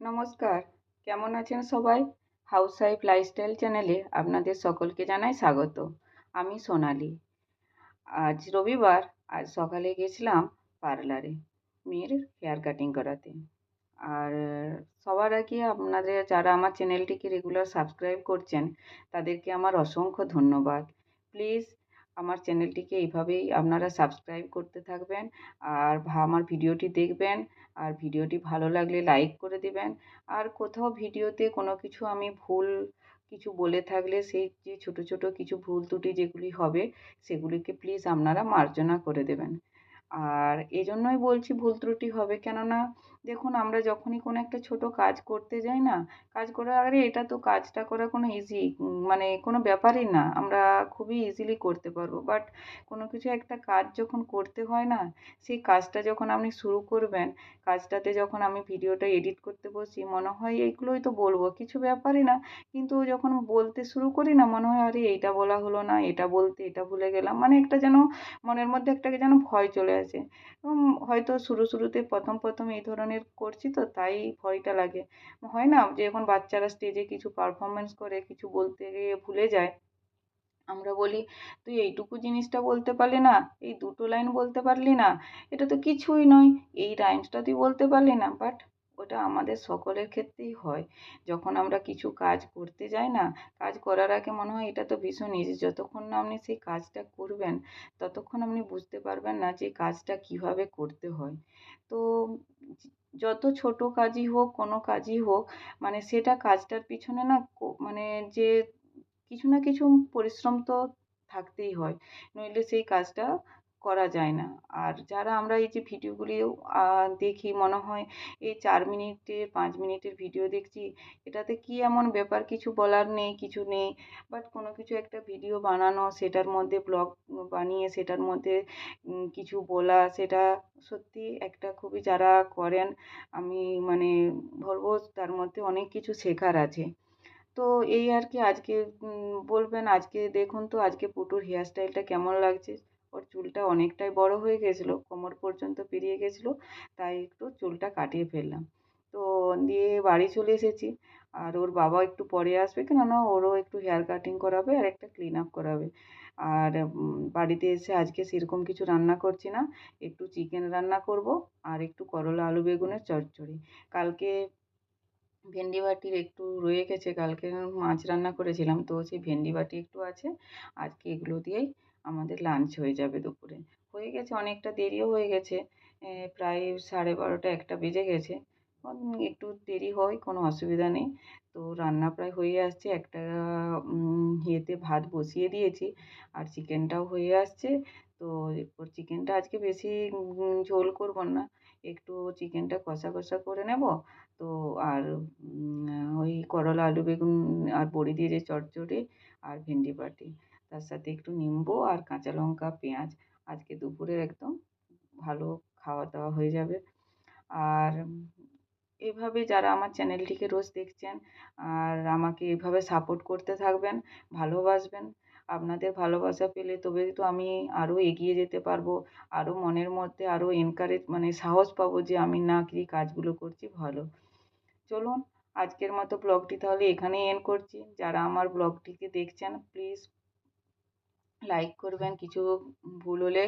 নমস্কার, কেমন আছেন সবাই? হাউসওয়াইফ লাইফস্টাইল চ্যানেলে আপনাদের সকলকে জানাই স্বাগত। আমি সোনালি। আজ রবিবার, আজ সকালে গেছিলাম পার্লারে মেয়ের হেয়ার কাটিং করাতে। আর সবার আগে আপনাদের যারা আমার চ্যানেলটিকে রেগুলার সাবস্ক্রাইব করছেন, তাদেরকে আমার অসংখ্য ধন্যবাদ। প্লিজ আমার চ্যানেলটিকে এইভাবেই আপনারা সাবস্ক্রাইব করতে থাকবেন আর আমার ভিডিওটি দেখবেন। আর ভিডিওটি ভালো লাগলে লাইক করে দিবেন। আর কোথাও ভিডিওতে কোনো কিছু আমি ভুল কিছু বলে থাকলে সেই যে ছোটো ছোটো কিছু ভুল ত্রুটি যেগুলি হবে সেগুলিকে প্লিজ আপনারা মার্জনা করে দেবেন। আর এজন্যই বলছি ভুল ত্রুটি হবে, কেননা দেখুন আমরা যখনই কোনো একটা ছোটো কাজ করতে যাই না, কাজ করার আরে এটা তো কাজটা করা কোনো ইজি মানে কোনো ব্যাপারই না, আমরা খুবই ইজিলি করতে পারবো। বাট কোনো কিছু একটা কাজ যখন করতে হয় না, সেই কাজটা যখন আপনি শুরু করবেন, কাজটাতে যখন আমি ভিডিওটা এডিট করতে বসি মনে হয় এইগুলোই তো বলবো, কিছু ব্যাপারই না। কিন্তু যখন বলতে শুরু করি না মনে হয় আরে এইটা বলা হলো না, এটা বলতে এটা ভুলে গেলাম, মানে একটা যেন মনের মধ্যে একটা যেন ভয় চলে আসে। হয়তো শুরুতে প্রথম এই ধরনের করছি তো তাই ভয়টা লাগে। হয় না যে এখন বাচ্চারা স্টেজে কিছু পারফরম্যান্স করে কিছু বলতে গিয়ে ভুলে যায়। আমরা বলি, "তুই এইটুকু জিনিসটা বলতে পারলি না, এই ২ টো লাইন বলতে পারলি না, এটা তো কিছুই নয়, এই রাইমসটা তুই বলতে পারলি না।" বাট ওটা আমাদের সকলের ক্ষেত্রেই হয়। যখন আমরা কিছু কাজ করতে যাই না, কাজ করার আগে মনে হয় এটা তো ভীষণ ইজি। যতক্ষণ না আপনি সেই কাজটা করবেন, ততক্ষণ আপনি বুঝতে পারবেন না যে কাজটা কীভাবে করতে হয়। তো যত ছোট কাজই হোক, কোনো কাজই হোক, মানে সেটা কাজটার পিছনে না মানে যে কিছু না কিছু পরিশ্রম তো থাকতেই হয়। নইলে সেই কাজটা করা যায় না। আর যারা আমরা এই যে ভিডিওগুলি আ দেখি মনে হয় এই ৪ মিনিটের ৫ মিনিটের ভিডিও দেখছি, এটাতে কি এমন ব্যাপার কিছু বলার নেই, কিছু নেই। বাট কোনো কিছু একটা ভিডিও বানানো, সেটার মধ্যে ব্লগ বানিয়ে সেটার মধ্যে কিছু বলা, সেটা সত্যি একটা খুবই যারা করেন আমি মানে বলব তার মধ্যে অনেক কিছু শেখার আছে। তো এই আর কি আজকে বলবেন আজকে দেখুন তো আজকে পুটুর হেয়ার স্টাইলটা কেমন লাগছে? ওর চুলটা অনেকটাই বড় হয়ে গেছিলো, কোমর পর্যন্ত পেরিয়ে গেছিলো, তাই একটু চুলটা কাটিয়ে ফেললাম। তো দিয়ে বাড়ি চলে এসেছি। আর ওর বাবা একটু পরে আসবে, কেননা ওরও একটু হেয়ার কাটিং করাবে আর একটা ক্লিন আপ করাবে। আর বাড়িতে এসে আজকে সেরকম কিছু রান্না করছি না, একটু চিকেন রান্না করব আর একটু করলা আলু বেগুনের চচ্চড়ি। কালকে ভেন্ডি বাটির একটু রয়ে গেছে, কালকে মাছ রান্না করেছিলাম, তো সেই ভেন্ডি বাটি একটু আছে। আজকে এগুলো দিয়েই আমাদের লাঞ্চ হয়ে যাবে দুপুরে। হয়ে গেছে অনেকটা দেরিও হয়ে গেছে। প্রায় 12:30 1টা বেজে গেছে। একটু দেরি হয় কোনো অসুবিধা নেই। তো রান্না প্রায় হয়ে আসছে। একটা ইয়েতে ভাত বসিয়ে দিয়েছি আর চিকেনটাও হয়ে আসছে। তো এরপর চিকেনটা আজকে বেশি ঝোল করব না। একটু চিকেনটা কষা করে নেব। তো আর ওই করলা, আলু, বেগুন আর বড়ি দিয়ে যে চচ্চড়ি আর ভেন্ডি বাটি। তার সাথে একটু নিম্বু আর কাঁচা লঙ্কা, পেঁয়াজ। আজকে দুপুরের একদম ভালো খাওয়া-দাওয়া হয়ে যাবে। আর এভাবে যারা আমার চ্যানেলটিকে রোজ দেখছেন আর আমাকে এভাবে সাপোর্ট করতে থাকবেন, ভালোবাসবেন। আপনাদের ভালোবাসা পেলে তবে তো আমি আরও এগিয়ে যেতে পারবো। আরও মনের মধ্যে আরও এনকারেজ মানে সাহস পাবো যে আমি না কি কাজগুলো করছি ভালো। চলুন আজকের মতো ব্লগটি তাহলে এখানেই এন্ড করছি। যারা আমার ব্লগটিকে দেখছেন প্লিজ লাইক করবেন, কিছু ভুল হলে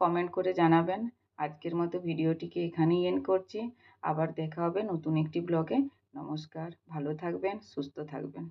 কমেন্ট করে জানাবেন। আজকের মতো ভিডিওটিকে এখানেই এন্ড করছি। আবার দেখা হবে নতুন একটি ব্লগে। নমস্কার, ভালো থাকবেন, সুস্থ থাকবেন।